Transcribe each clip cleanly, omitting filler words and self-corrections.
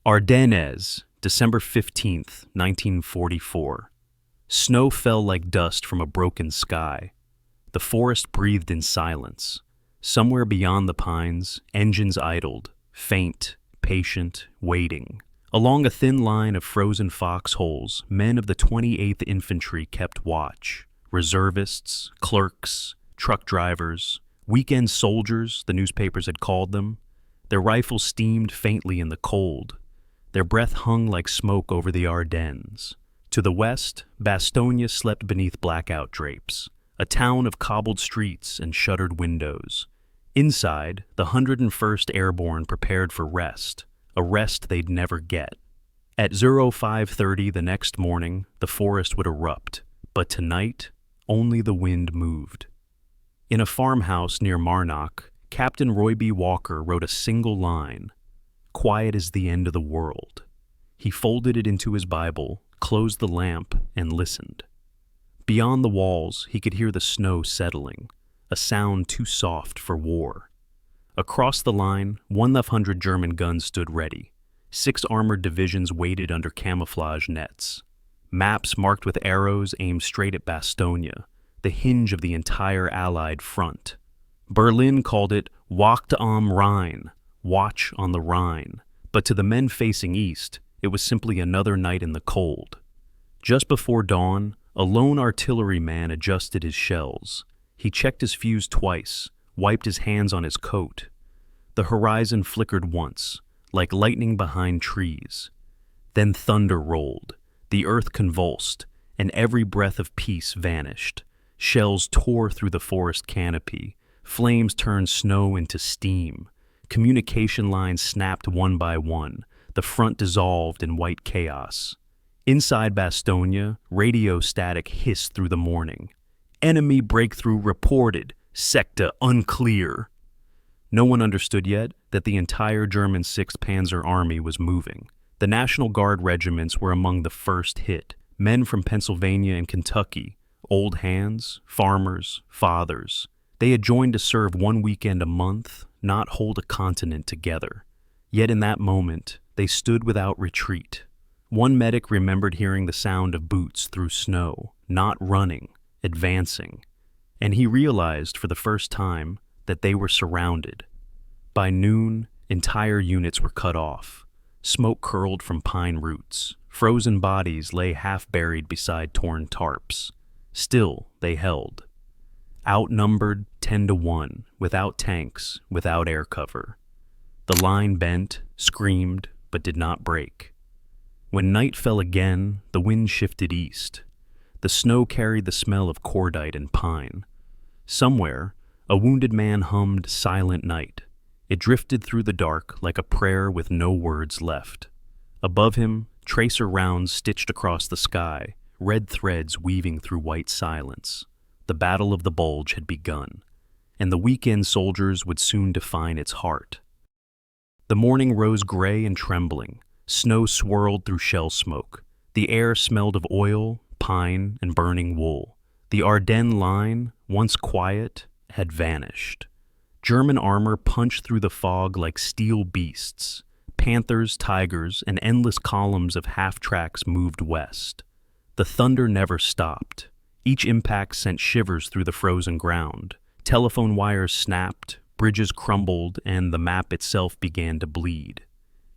Ardennes, December 15th, 1944. Snow fell like dust from a broken sky. The forest breathed in silence. Somewhere beyond the pines, engines idled, faint, patient, waiting. Along a thin line of frozen foxholes, men of the 28th Infantry kept watch. Reservists, clerks, truck drivers, weekend soldiers, the newspapers had called them. Their rifles steamed faintly in the cold. Their breath hung like smoke over the Ardennes. To the west, Bastogne slept beneath blackout drapes, a town of cobbled streets and shuttered windows. Inside, the 101st Airborne prepared for rest, a rest they'd never get. At 05:30 the next morning, the forest would erupt, but tonight, only the wind moved. In a farmhouse near Marnock, Captain Roy B. Walker wrote a single line, "Quiet is the end of the world." He folded it into his Bible, closed the lamp, and listened. Beyond the walls, he could hear the snow settling, a sound too soft for war. Across the line, 100 German guns stood ready. 6 armored divisions waited under camouflage nets. Maps marked with arrows aimed straight at Bastogne, the hinge of the entire Allied front. Berlin called it Wacht am Rhein, watch on the Rhine, but to the men facing east, it was simply another night in the cold. Just before dawn, a lone artilleryman adjusted his shells. He checked his fuse twice, wiped his hands on his coat. The horizon flickered once, like lightning behind trees. Then thunder rolled, the earth convulsed, and every breath of peace vanished. Shells tore through the forest canopy, flames turned snow into steam. Communication lines snapped one by one, the front dissolved in white chaos. Inside Bastogne, radio static hissed through the morning. Enemy breakthrough reported, sector unclear. No one understood yet that the entire German 6th Panzer Army was moving. The National Guard regiments were among the first hit. Men from Pennsylvania and Kentucky, old hands, farmers, fathers. They had joined to serve one weekend a month, not hold a continent together. Yet in that moment, they stood without retreat. One medic remembered hearing the sound of boots through snow, not running, advancing. And he realized for the first time that they were surrounded. By noon, entire units were cut off. Smoke curled from pine roots. Frozen bodies lay half-buried beside torn tarps. Still, they held. Outnumbered 10-1, without tanks, without air cover. The line bent, screamed, but did not break. When night fell again, the wind shifted east. The snow carried the smell of cordite and pine. Somewhere, a wounded man hummed Silent Night. It drifted through the dark like a prayer with no words left. Above him, tracer rounds stitched across the sky, red threads weaving through white silence. The Battle of the Bulge had begun, and the weekend soldiers would soon define its heart. The morning rose gray and trembling. Snow swirled through shell smoke. The air smelled of oil, pine, and burning wool. The Ardennes line, once quiet, had vanished. German armor punched through the fog like steel beasts. Panthers, tigers, and endless columns of half-tracks moved west. The thunder never stopped. Each impact sent shivers through the frozen ground. Telephone wires snapped, bridges crumbled, and the map itself began to bleed.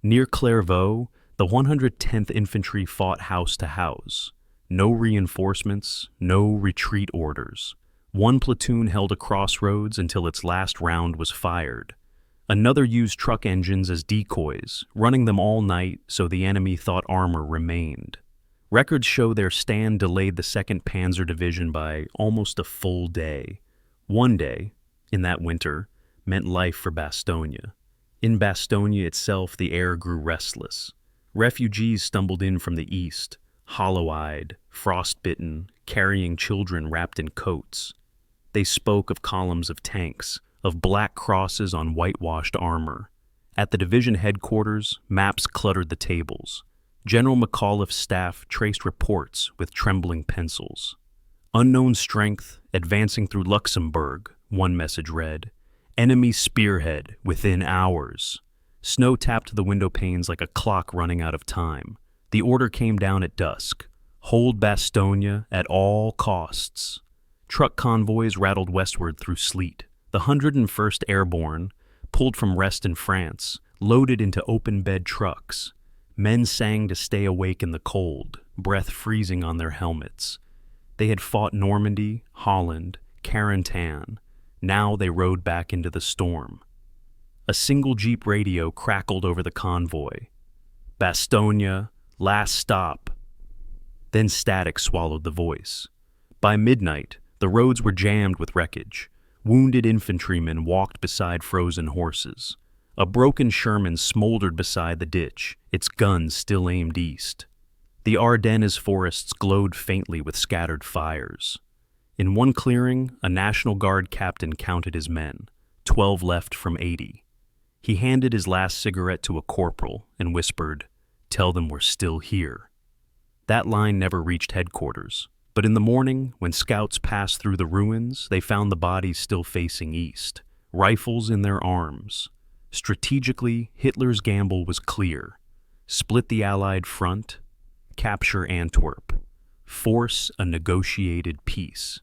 Near Clairvaux, the 110th Infantry fought house to house. No reinforcements, no retreat orders. One platoon held a crossroads until its last round was fired. Another used truck engines as decoys, running them all night so the enemy thought armor remained. Records show their stand delayed the 2nd Panzer Division by almost a full day. One day, in that winter, meant life for Bastogne. In Bastogne itself, the air grew restless. Refugees stumbled in from the east, hollow-eyed, frostbitten, carrying children wrapped in coats. They spoke of columns of tanks, of black crosses on whitewashed armor. At the division headquarters, maps cluttered the tables. General McAuliffe's staff traced reports with trembling pencils. Unknown strength advancing through Luxembourg, one message read. Enemy spearhead within hours. Snow tapped the window panes like a clock running out of time. The order came down at dusk. Hold Bastogne at all costs. Truck convoys rattled westward through sleet. The 101st Airborne, pulled from rest in France, loaded into open-bed trucks. Men sang to stay awake in the cold, breath freezing on their helmets. They had fought Normandy, Holland, Carentan. Now they rode back into the storm. A single Jeep radio crackled over the convoy. Bastogne, last stop. Then static swallowed the voice. By midnight, the roads were jammed with wreckage. Wounded infantrymen walked beside frozen horses. A broken Sherman smoldered beside the ditch, its guns still aimed east. The Ardennes forests glowed faintly with scattered fires. In one clearing, a National Guard captain counted his men, 12 left from 80. He handed his last cigarette to a corporal and whispered, "Tell them we're still here." That line never reached headquarters, but in the morning, when scouts passed through the ruins, they found the bodies still facing east, rifles in their arms. Strategically, Hitler's gamble was clear. Split the Allied front, capture Antwerp, force a negotiated peace.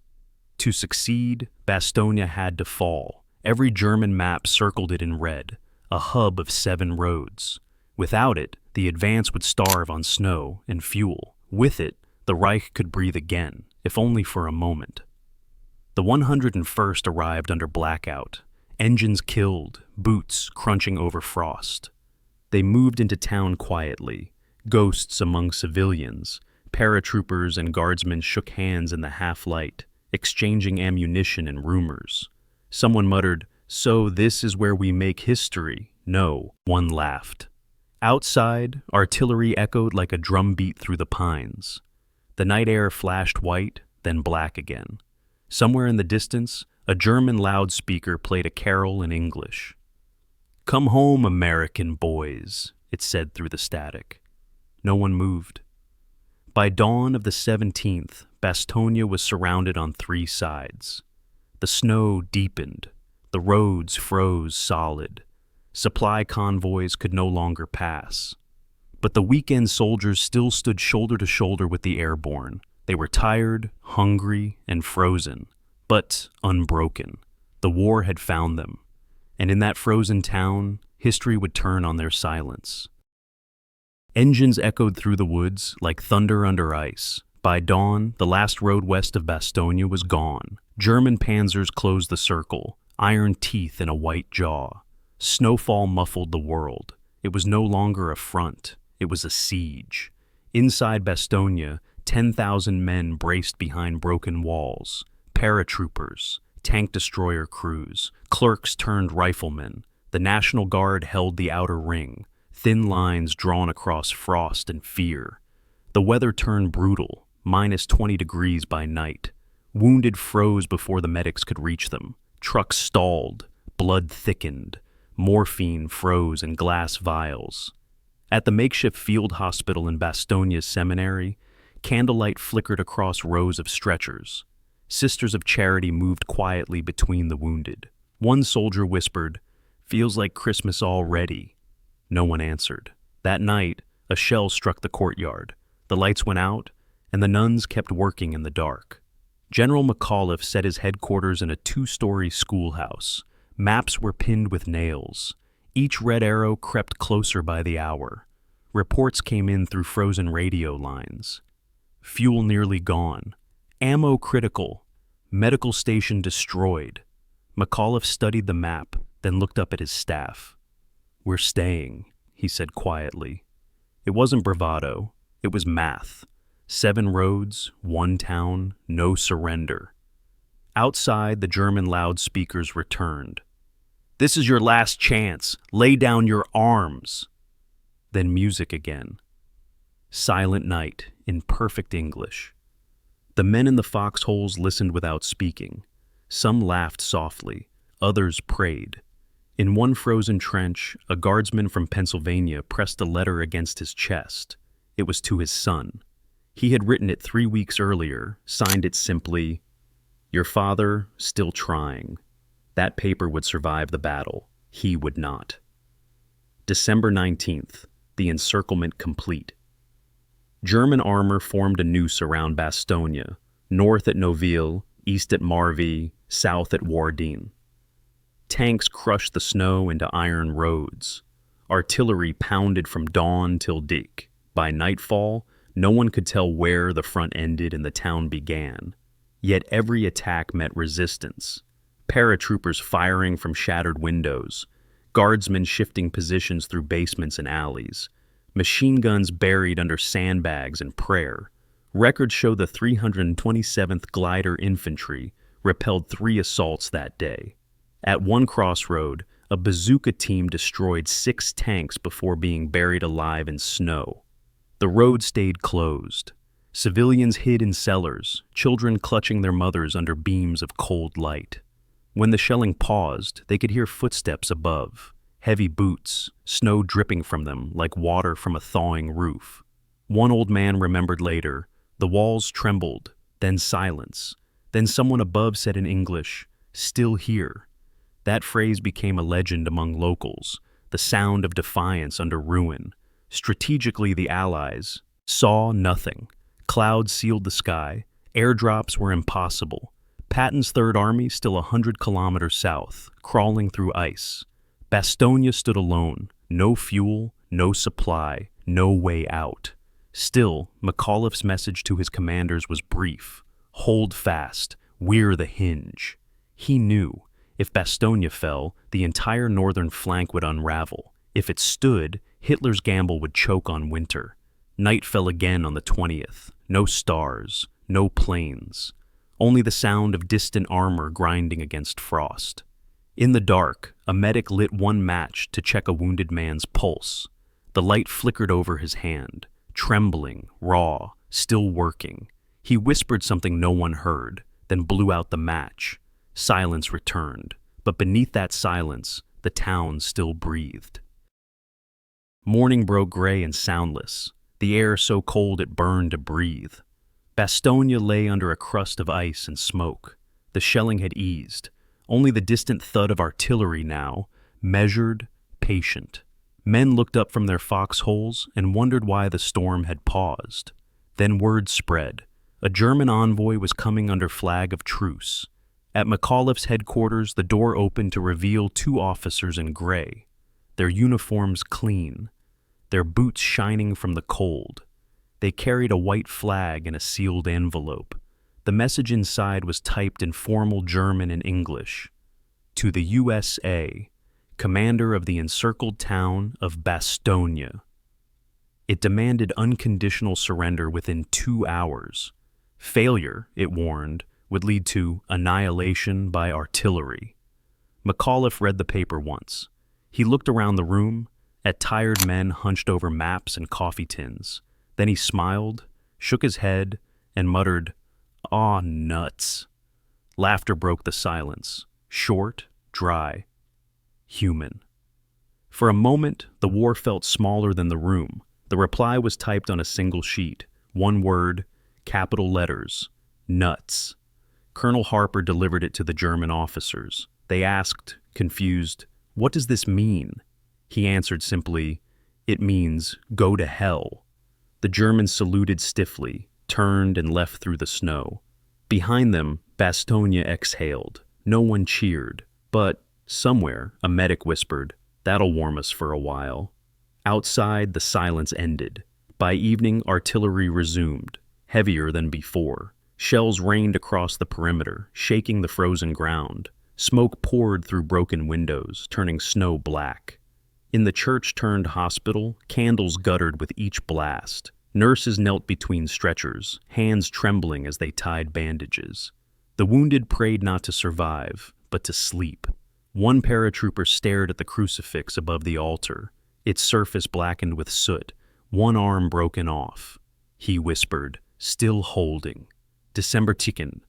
To succeed, Bastogne had to fall. Every German map circled it in red, a hub of 7 roads. Without it, the advance would starve on snow and fuel. With it, the Reich could breathe again, if only for a moment. The 101st arrived under blackout, engines killed, boots crunching over frost. They moved into town quietly, ghosts among civilians. Paratroopers and Guardsmen shook hands in the half-light, exchanging ammunition and rumors. Someone muttered, "So this is where we make history." No, one laughed. Outside, artillery echoed like a drumbeat through the pines. The night air flashed white, then black again. Somewhere in the distance, a German loudspeaker played a carol in English. "Come home, American boys," it said through the static. No one moved. By dawn of the 17th, Bastogne was surrounded on 3 sides. The snow deepened. The roads froze solid. Supply convoys could no longer pass. But the weekend soldiers still stood shoulder to shoulder with the airborne. They were tired, hungry, and frozen, but unbroken. The war had found them, and in that frozen town, history would turn on their silence. Engines echoed through the woods like thunder under ice. By dawn, the last road west of Bastogne was gone. German panzers closed the circle, iron teeth in a white jaw. Snowfall muffled the world. It was no longer a front. It was a siege. Inside Bastogne, 10,000 men braced behind broken walls. Paratroopers, tank destroyer crews, clerks turned riflemen. The National Guard held the outer ring, thin lines drawn across frost and fear. The weather turned brutal, -20 degrees by night. Wounded froze before the medics could reach them. Trucks stalled, blood thickened. Morphine froze in glass vials. At the makeshift field hospital in Bastogne's seminary, candlelight flickered across rows of stretchers. Sisters of Charity moved quietly between the wounded. One soldier whispered, "Feels like Christmas already." No one answered. That night, a shell struck the courtyard. The lights went out, and the nuns kept working in the dark. General McAuliffe set his headquarters in a 2-story schoolhouse. Maps were pinned with nails. Each red arrow crept closer by the hour. Reports came in through frozen radio lines. Fuel nearly gone. Ammo critical. Medical station destroyed. McAuliffe studied the map, then looked up at his staff. "We're staying," he said quietly. It wasn't bravado. It was math. 7 roads, 1 town, no surrender. Outside, the German loudspeakers returned. "This is your last chance. Lay down your arms." Then music again. Silent night in perfect English. The men in the foxholes listened without speaking. Some laughed softly, others prayed. In one frozen trench, a guardsman from Pennsylvania pressed a letter against his chest. It was to his son. He had written it 3 weeks earlier, signed it simply, "Your father, still trying." That paper would survive the battle. He would not. December 19th, the encirclement complete. German armor formed a noose around Bastogne, north at Noville, east at Marvy, south at Ardennes. Tanks crushed the snow into iron roads. Artillery pounded from dawn till dik. By nightfall, no one could tell where the front ended and the town began. Yet every attack met resistance. Paratroopers firing from shattered windows, Guardsmen shifting positions through basements and alleys, machine guns buried under sandbags and prayer. Records show the 327th Glider Infantry repelled 3 assaults that day. At one crossroad, a bazooka team destroyed 6 tanks before being buried alive in snow. The road stayed closed. Civilians hid in cellars, children clutching their mothers under beams of cold light. When the shelling paused, they could hear footsteps above, heavy boots, snow dripping from them like water from a thawing roof. One old man remembered later, the walls trembled, then silence. Then someone above said in English, "Still here." That phrase became a legend among locals, the sound of defiance under ruin. Strategically, the Allies saw nothing. Clouds sealed the sky. Airdrops were impossible. Patton's Third Army still 100 kilometers south, crawling through ice. Bastogne stood alone. No fuel, no supply, no way out. Still, McAuliffe's message to his commanders was brief. Hold fast. We're the hinge. He knew, if Bastogne fell, the entire northern flank would unravel. If it stood, Hitler's gamble would choke on winter. Night fell again on the 20th. No stars, no planes. Only the sound of distant armor grinding against frost. In the dark, a medic lit one match to check a wounded man's pulse. The light flickered over his hand, trembling, raw, still working. He whispered something no one heard, then blew out the match. Silence returned, but beneath that silence, the town still breathed. Morning broke gray and soundless, the air so cold it burned to breathe. Bastogne lay under a crust of ice and smoke. The shelling had eased, only the distant thud of artillery now, measured, patient. Men looked up from their foxholes and wondered why the storm had paused. Then word spread. A German envoy was coming under flag of truce. At McAuliffe's headquarters, the door opened to reveal 2 officers in gray, their uniforms clean, their boots shining from the cold. They carried a white flag in a sealed envelope. The message inside was typed in formal German and English. To the USA, commander of the encircled town of Bastogne. It demanded unconditional surrender within 2 hours. Failure, it warned, would lead to annihilation by artillery. McAuliffe read the paper once. He looked around the room, at tired men hunched over maps and coffee tins. Then he smiled, shook his head, and muttered, "Aw, nuts." Laughter broke the silence, short, dry, human. For a moment, the war felt smaller than the room. The reply was typed on a single sheet, one word, capital letters, nuts. Colonel Harper delivered it to the German officers. They asked, confused, "What does this mean?" He answered simply, "It means go to hell." The Germans saluted stiffly, turned and left through the snow. Behind them, Bastogne exhaled. No one cheered, but somewhere a medic whispered, "That'll warm us for a while." Outside, the silence ended. By evening, artillery resumed, heavier than before. Shells rained across the perimeter, shaking the frozen ground. Smoke poured through broken windows, turning snow black. In the church-turned hospital, candles guttered with each blast. Nurses knelt between stretchers, hands trembling as they tied bandages. The wounded prayed not to survive, but to sleep. One paratrooper stared at the crucifix above the altar, its surface blackened with soot, one arm broken off. He whispered, still holding. December ticking,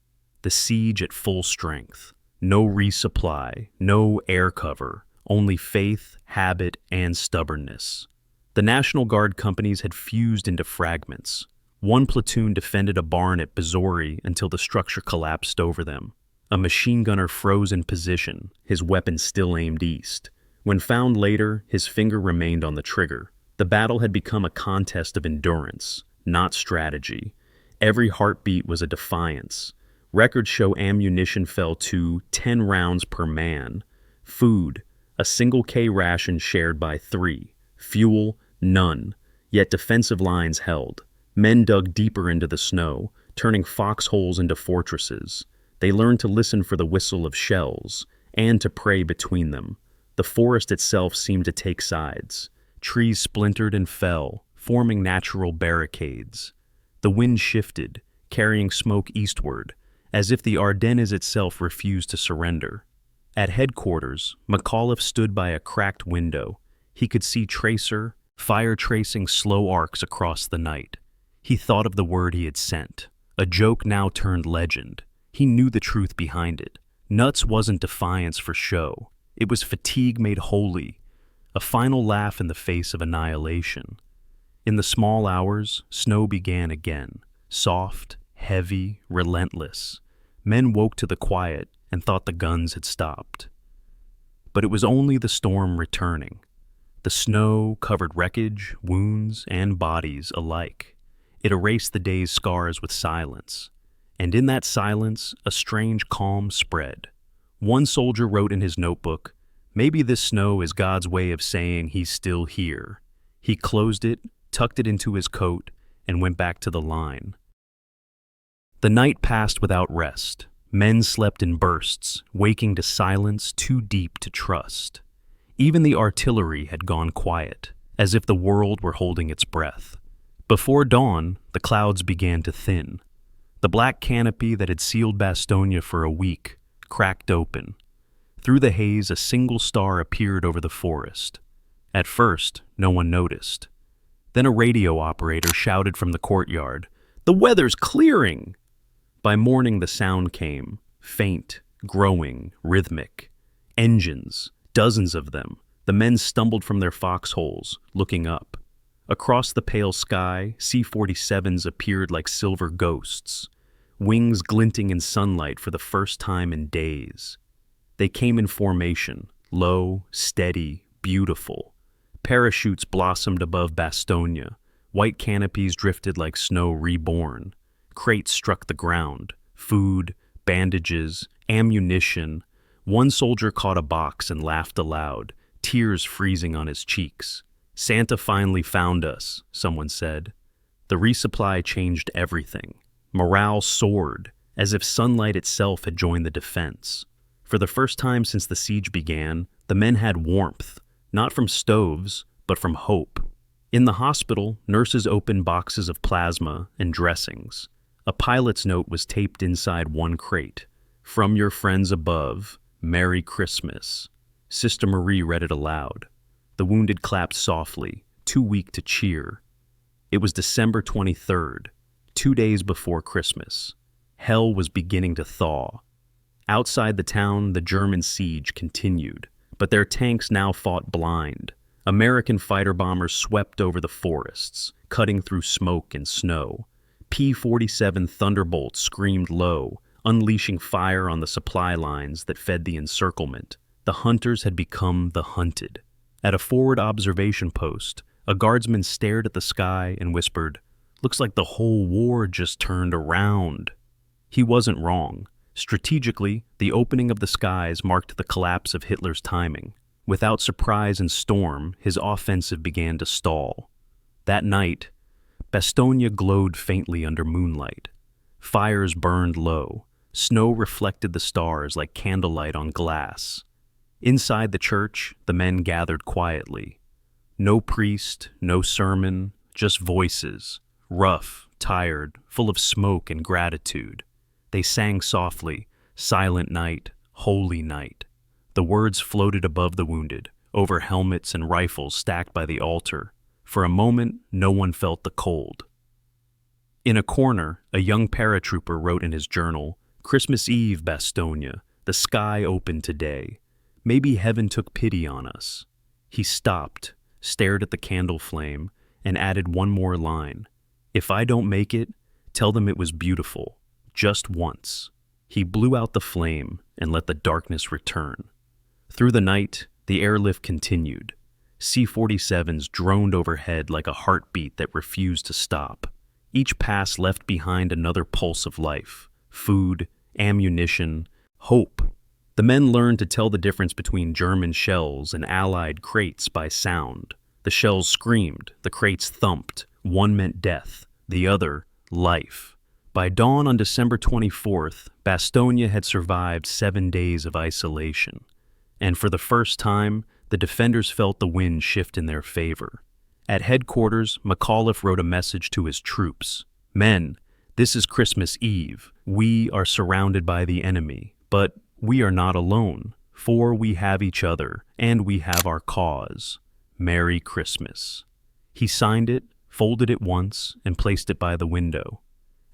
the siege at full strength. No resupply, no air cover, only faith, habit, and stubbornness. The National Guard companies had fused into fragments. One platoon defended a barn at Bastogne until the structure collapsed over them. A machine gunner froze in position, his weapon still aimed east. When found later, his finger remained on the trigger. The battle had become a contest of endurance, not strategy. Every heartbeat was a defiance. Records show ammunition fell to 10 rounds per man. Food, a single K ration shared by 3. Fuel, none. Yet defensive lines held. Men dug deeper into the snow, turning foxholes into fortresses. They learned to listen for the whistle of shells, and to pray between them. The forest itself seemed to take sides. Trees splintered and fell, forming natural barricades. The wind shifted, carrying smoke eastward, as if the Ardennes itself refused to surrender. At headquarters, McAuliffe stood by a cracked window. He could see tracer, fire tracing slow arcs across the night. He thought of the word he had sent, a joke now turned legend. He knew the truth behind it. Nuts wasn't defiance for show. It was fatigue made holy, a final laugh in the face of annihilation. In the small hours, snow began again, soft, heavy, relentless. Men woke to the quiet and thought the guns had stopped. But it was only the storm returning. The snow covered wreckage, wounds, and bodies alike. It erased the day's scars with silence. And in that silence, a strange calm spread. One soldier wrote in his notebook, "Maybe this snow is God's way of saying he's still here." He closed it, tucked it into his coat, and went back to the line. The night passed without rest. Men slept in bursts, waking to silence too deep to trust. Even the artillery had gone quiet, as if the world were holding its breath. Before dawn, the clouds began to thin. The black canopy that had sealed Bastogne for a week cracked open. Through the haze, a single star appeared over the forest. At first, no one noticed. Then a radio operator shouted from the courtyard, "The weather's clearing!" By morning the sound came, faint, growing, rhythmic. Engines, dozens of them. The men stumbled from their foxholes, looking up. Across the pale sky, C-47s appeared like silver ghosts, wings glinting in sunlight for the first time in days. They came in formation, low, steady, beautiful. Parachutes blossomed above Bastogne. White canopies drifted like snow reborn. Crates struck the ground. Food, bandages, ammunition. One soldier caught a box and laughed aloud, tears freezing on his cheeks. "Santa finally found us," someone said. The resupply changed everything. Morale soared, as if sunlight itself had joined the defense. For the first time since the siege began, the men had warmth, not from stoves, but from hope. In the hospital, nurses opened boxes of plasma and dressings. A pilot's note was taped inside one crate. "From your friends above, Merry Christmas." Sister Marie read it aloud. The wounded clapped softly, too weak to cheer. It was December 23rd, 2 days before Christmas. Hell was beginning to thaw. Outside the town, the German siege continued, but their tanks now fought blind. American fighter bombers swept over the forests, cutting through smoke and snow. P-47 Thunderbolts screamed low, unleashing fire on the supply lines that fed the encirclement. The hunters had become the hunted. At a forward observation post, a guardsman stared at the sky and whispered, "Looks like the whole war just turned around." He wasn't wrong. Strategically, the opening of the skies marked the collapse of Hitler's timing. Without surprise and storm, his offensive began to stall. That night, Bastogne glowed faintly under moonlight. Fires burned low. Snow reflected the stars like candlelight on glass. Inside the church, the men gathered quietly. No priest, no sermon, just voices, rough, tired, full of smoke and gratitude. They sang softly, "Silent night, holy night." The words floated above the wounded, over helmets and rifles stacked by the altar. For a moment, no one felt the cold. In a corner, a young paratrooper wrote in his journal, "Christmas Eve, Bastogne, the sky opened today. Maybe heaven took pity on us." He stopped, stared at the candle flame, and added one more line. "If I don't make it, tell them it was beautiful, just once." He blew out the flame and let the darkness return. Through the night, The airlift continued. C-47s droned overhead like a heartbeat that refused to stop. Each pass left behind another pulse of life: food, ammunition, hope. The men learned to tell the difference between German shells and Allied crates by sound. The shells screamed, the crates thumped. One meant death, the other, life. By dawn on December 24th, Bastogne had survived 7 days of isolation. And for the first time, the defenders felt the wind shift in their favor. At headquarters, McAuliffe wrote a message to his troops. "Men, this is Christmas Eve. We are surrounded by the enemy, but we are not alone, for we have each other, and we have our cause. Merry Christmas." He signed it, folded it once, and placed it by the window.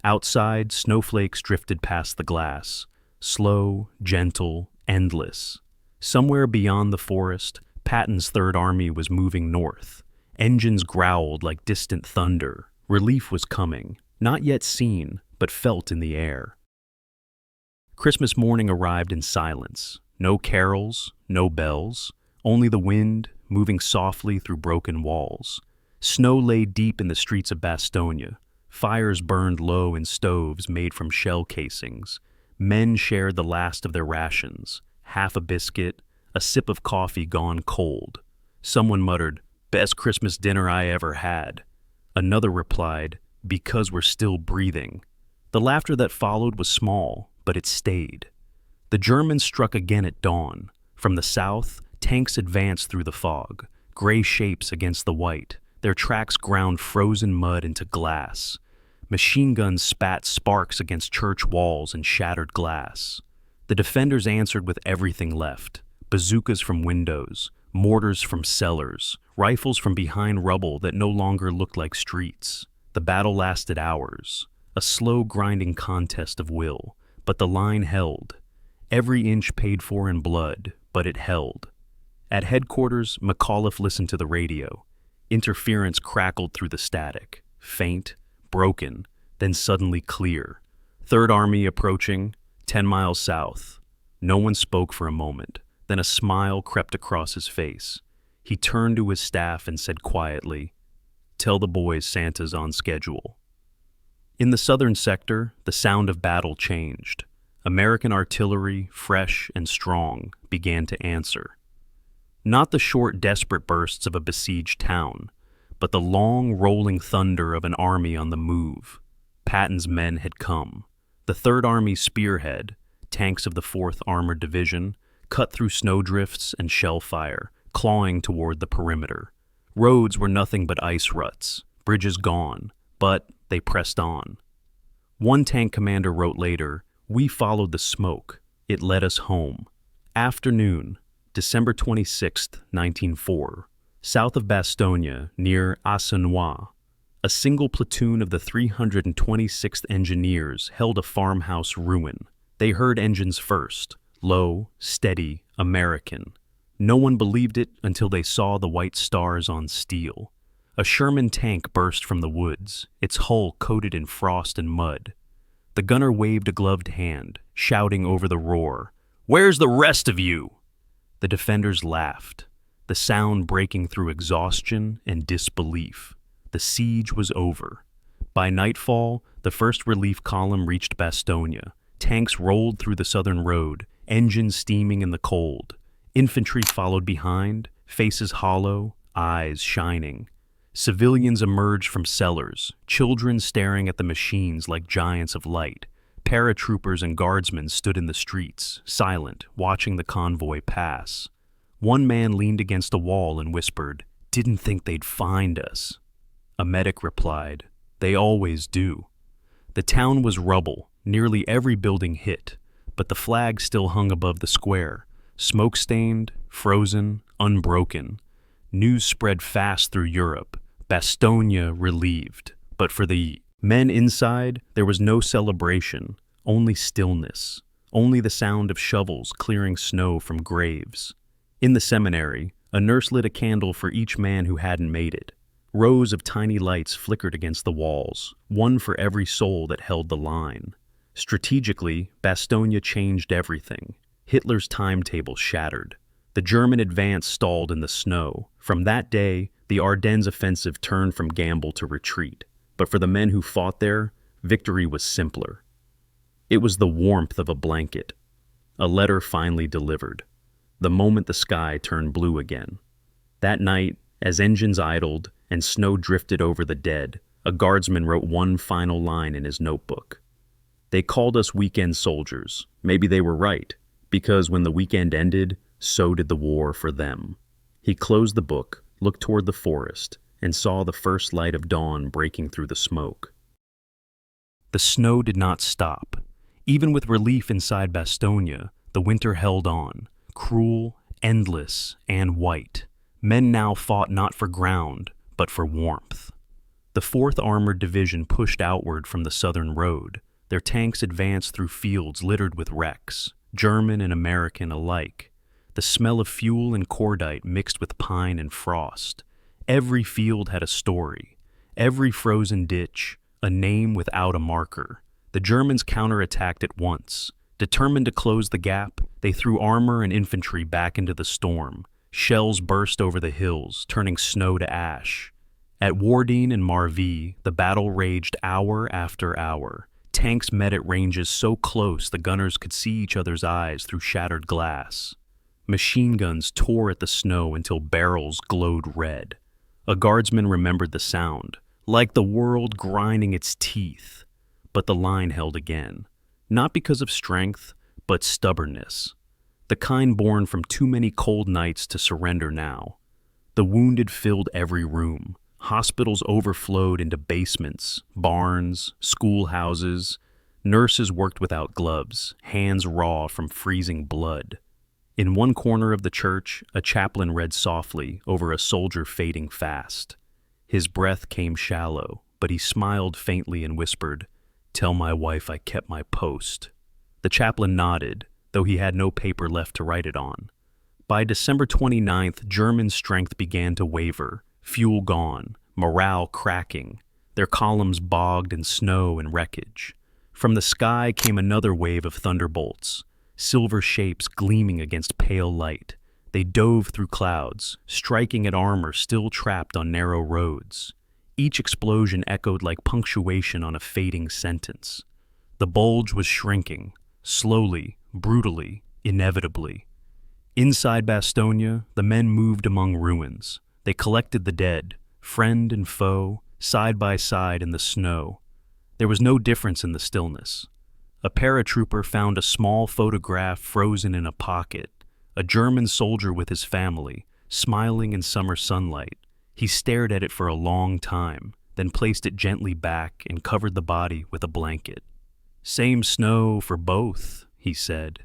Outside, snowflakes drifted past the glass, slow, gentle, endless. Somewhere beyond the forest, Patton's Third Army was moving north. Engines growled like distant thunder. Relief was coming, not yet seen, but felt in the air. Christmas morning arrived in silence. No carols, no bells, only the wind moving softly through broken walls. Snow lay deep in the streets of Bastogne. Fires burned low in stoves made from shell casings. Men shared the last of their rations, half a biscuit, a sip of coffee gone cold. Someone muttered, "Best Christmas dinner I ever had." Another replied, "Because we're still breathing." The laughter that followed was small, but it stayed. The Germans struck again at dawn. From the south, tanks advanced through the fog, gray shapes against the white. Their tracks ground frozen mud into glass. Machine guns spat sparks against church walls and shattered glass. The defenders answered with everything left: bazookas from windows, mortars from cellars, rifles from behind rubble that no longer looked like streets. The battle lasted hours, a slow grinding contest of will, but the line held. Every inch paid for in blood, but it held. At headquarters, McAuliffe listened to the radio. Interference crackled through the static, faint, broken, then suddenly clear. Third Army approaching, 10 miles south. No one spoke for a moment. Then a smile crept across his face. He turned to his staff and said quietly, "Tell the boys Santa's on schedule." In the southern sector, the sound of battle changed. American artillery, fresh and strong, began to answer. Not the short, desperate bursts of a besieged town, but the long, rolling thunder of an army on the move. Patton's men had come. The Third Army's spearhead, tanks of the 4th Armored Division, cut through snowdrifts and shell fire, clawing toward the perimeter. Roads were nothing but ice ruts, bridges gone, but they pressed on. One tank commander wrote later, "We followed the smoke. It led us home." Afternoon, December 26, 1904, south of Bastogne, near Ardennes. A single platoon of the 326th Engineers held a farmhouse ruin. They heard engines first, low, steady, American. No one believed it until they saw the white stars on steel. A Sherman tank burst from the woods, its hull coated in frost and mud. The gunner waved a gloved hand, shouting over the roar, "Where's the rest of you?" The defenders laughed, the sound breaking through exhaustion and disbelief. The siege was over. By nightfall, the first relief column reached Bastogne. Tanks rolled through the southern road, engines steaming in the cold. Infantry followed behind, faces hollow, eyes shining. Civilians emerged from cellars, children staring at the machines like giants of light. Paratroopers and Guardsmen stood in the streets, silent, watching the convoy pass. One man leaned against a wall and whispered, "Didn't think they'd find us." A medic replied, "They always do." The town was rubble, nearly every building hit, but the flag still hung above the square, smoke-stained, frozen, unbroken. News spread fast through Europe. Bastogne relieved. But for the men inside, there was no celebration, only stillness, only the sound of shovels clearing snow from graves. In the seminary, a nurse lit a candle for each man who hadn't made it. Rows of tiny lights flickered against the walls, one for every soul that held the line. Strategically, Bastogne changed everything. Hitler's timetable shattered. The German advance stalled in the snow. From that day, the Ardennes offensive turned from gamble to retreat. But for the men who fought there, victory was simpler. It was the warmth of a blanket. A letter finally delivered. The moment the sky turned blue again. That night, as engines idled and snow drifted over the dead, a guardsman wrote one final line in his notebook. They called us weekend soldiers. Maybe they were right, because when the weekend ended, so did the war for them. He closed the book, looked toward the forest, and saw the first light of dawn breaking through the smoke. The snow did not stop. Even with relief inside Bastogne, the winter held on, cruel, endless, and white. Men now fought not for ground, but for warmth. The 4th Armored Division pushed outward from the southern road. Their tanks advanced through fields littered with wrecks, German and American alike. The smell of fuel and cordite mixed with pine and frost. Every field had a story. Every frozen ditch, a name without a marker. The Germans counterattacked at once. Determined to close the gap, they threw armor and infantry back into the storm. Shells burst over the hills, turning snow to ash. At Wardennes and Marville, the battle raged hour after hour. Tanks met at ranges so close the gunners could see each other's eyes through shattered glass. Machine guns tore at the snow until barrels glowed red. A guardsman remembered the sound, like the world grinding its teeth. But the line held again, not because of strength, but stubbornness. The kind born from too many cold nights to surrender now. The wounded filled every room. Hospitals overflowed into basements, barns, schoolhouses. Nurses worked without gloves, hands raw from freezing blood. In one corner of the church, a chaplain read softly over a soldier fading fast. His breath came shallow, but he smiled faintly and whispered, "Tell my wife I kept my post." The chaplain nodded, though he had no paper left to write it on. By December 29th, German strength began to waver, fuel gone, morale cracking, their columns bogged in snow and wreckage. From the sky came another wave of thunderbolts, silver shapes gleaming against pale light. They dove through clouds, striking at armor still trapped on narrow roads. Each explosion echoed like punctuation on a fading sentence. The Bulge was shrinking, slowly, brutally, inevitably. Inside Bastogne, the men moved among ruins. They collected the dead, friend and foe, side by side in the snow. There was no difference in the stillness. A paratrooper found a small photograph frozen in a pocket, a German soldier with his family, smiling in summer sunlight. He stared at it for a long time, then placed it gently back and covered the body with a blanket. "Same snow for both," he said.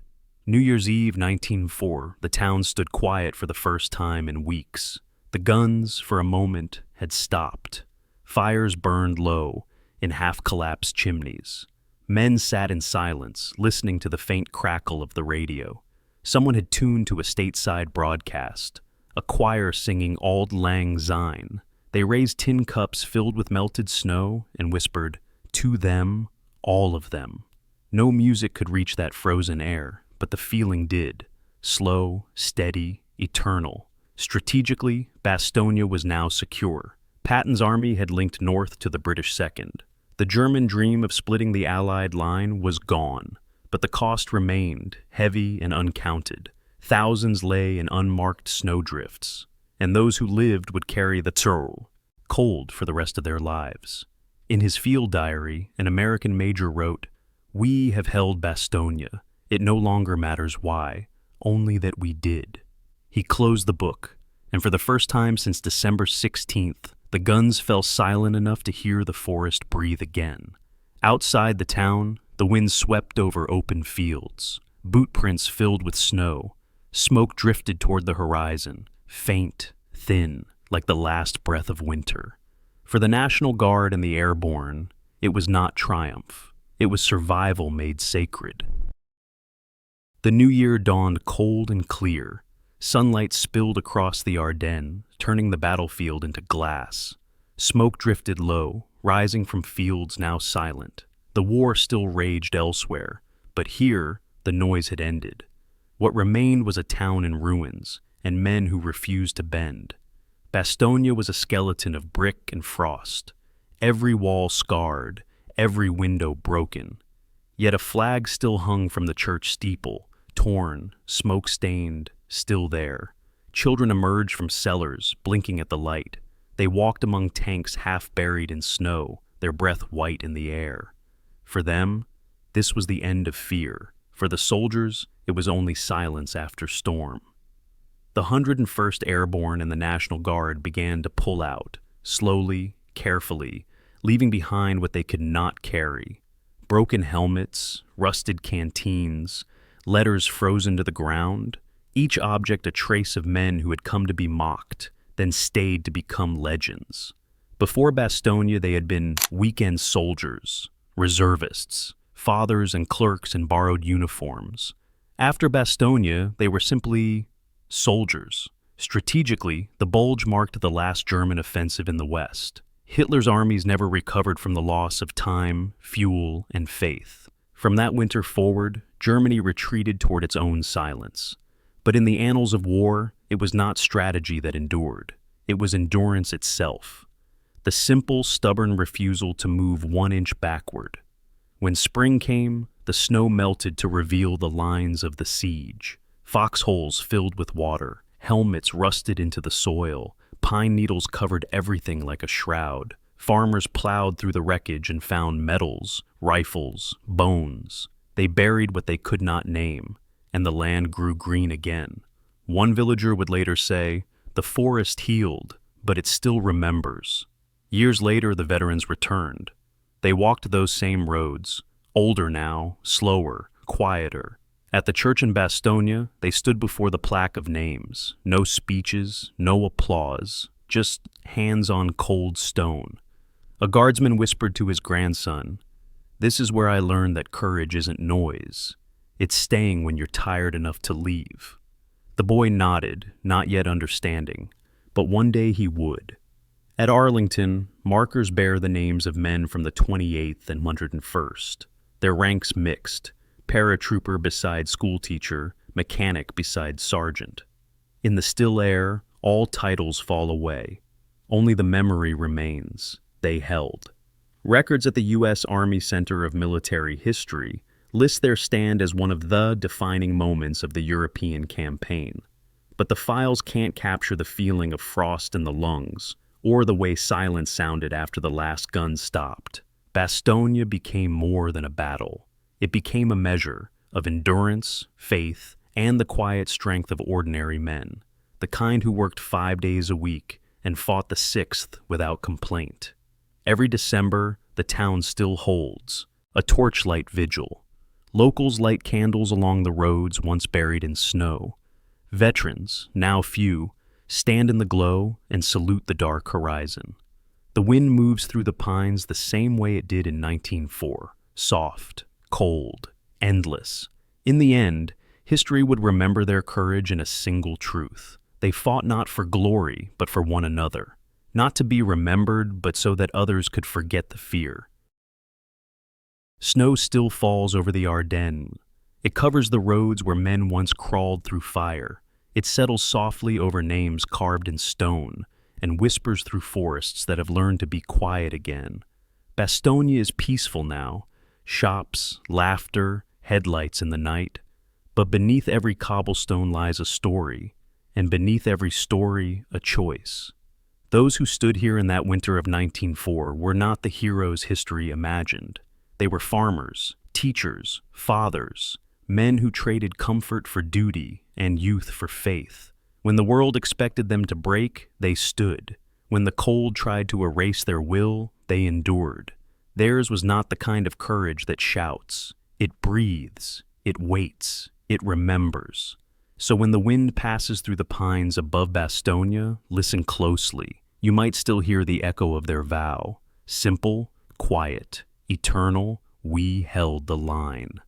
New Year's Eve 1904, the town stood quiet for the first time in weeks. The guns, for a moment, had stopped. Fires burned low in half-collapsed chimneys. Men sat in silence, listening to the faint crackle of the radio. Someone had tuned to a stateside broadcast, a choir singing Auld Lang Syne. They raised tin cups filled with melted snow and whispered, "To them, all of them." No music could reach that frozen air, but the feeling did. Slow, steady, eternal. Strategically, Bastogne was now secure. Patton's army had linked north to the British Second. The German dream of splitting the Allied line was gone, but the cost remained, heavy and uncounted. Thousands lay in unmarked snowdrifts, and those who lived would carry the toll, cold for the rest of their lives. In his field diary, an American major wrote, "We have held Bastogne. It no longer matters why, only that we did." He closed the book, and for the first time since December 16th, the guns fell silent enough to hear the forest breathe again. Outside the town, the wind swept over open fields. Boot prints filled with snow. Smoke drifted toward the horizon, faint, thin, like the last breath of winter. For the National Guard and the airborne, it was not triumph. It was survival made sacred. The new year dawned cold and clear. Sunlight spilled across the Ardennes, turning the battlefield into glass. Smoke drifted low, rising from fields now silent. The war still raged elsewhere, but here the noise had ended. What remained was a town in ruins and men who refused to bend. Bastogne was a skeleton of brick and frost, every wall scarred, every window broken. Yet a flag still hung from the church steeple, torn, smoke-stained, still there. Children emerged from cellars, blinking at the light. They walked among tanks half buried in snow, their breath white in the air. For them, this was the end of fear. For the soldiers, it was only silence after storm. The 101st Airborne and the National Guard began to pull out, slowly, carefully, leaving behind what they could not carry. Broken helmets, rusted canteens, letters frozen to the ground, each object a trace of men who had come to be mocked, then stayed to become legends. Before Bastogne, they had been weekend soldiers, reservists, fathers and clerks in borrowed uniforms. After Bastogne, they were simply soldiers. Strategically, the Bulge marked the last German offensive in the West. Hitler's armies never recovered from the loss of time, fuel, and faith. From that winter forward, Germany retreated toward its own silence. But in the annals of war, it was not strategy that endured. It was endurance itself. The simple, stubborn refusal to move 1 inch backward. When spring came, the snow melted to reveal the lines of the siege. Foxholes filled with water, helmets rusted into the soil, pine needles covered everything like a shroud. Farmers plowed through the wreckage and found medals, rifles, bones. They buried what they could not name, and the land grew green again. One villager would later say, "The forest healed, but it still remembers." Years later, the veterans returned. They walked those same roads, older now, slower, quieter. At the church in Bastogne, they stood before the plaque of names. No speeches, no applause, just hands on cold stone. A guardsman whispered to his grandson, "This is where I learned that courage isn't noise. It's staying when you're tired enough to leave." The boy nodded, not yet understanding, but one day he would. At Arlington, markers bear the names of men from the 28th and 101st. Their ranks mixed, paratrooper beside schoolteacher, mechanic beside sergeant. In the still air, all titles fall away. Only the memory remains. They held. Records at the U.S. Army Center of Military History list their stand as one of the defining moments of the European campaign. But the files can't capture the feeling of frost in the lungs, or the way silence sounded after the last gun stopped. Bastogne became more than a battle. It became a measure of endurance, faith, and the quiet strength of ordinary men, the kind who worked 5 days a week and fought the 6th without complaint. Every December, the town still holds a torchlight vigil. Locals light candles along the roads once buried in snow. Veterans, now few, stand in the glow and salute the dark horizon. The wind moves through the pines the same way it did in 1904, soft, cold, endless. In the end, history would remember their courage in a single truth. They fought not for glory, but for one another. Not to be remembered, but so that others could forget the fear. Snow still falls over the Ardennes. It covers the roads where men once crawled through fire. It settles softly over names carved in stone and whispers through forests that have learned to be quiet again. Bastogne is peaceful now. Shops, laughter, headlights in the night. But beneath every cobblestone lies a story, and beneath every story, a choice. Those who stood here in that winter of 1904 were not the heroes history imagined. They were farmers, teachers, fathers, men who traded comfort for duty and youth for faith. When the world expected them to break, they stood. When the cold tried to erase their will, they endured. Theirs was not the kind of courage that shouts. It breathes, it waits, it remembers. So when the wind passes through the pines above Bastogne, listen closely. You might still hear the echo of their vow. Simple, quiet, eternal, we held the line.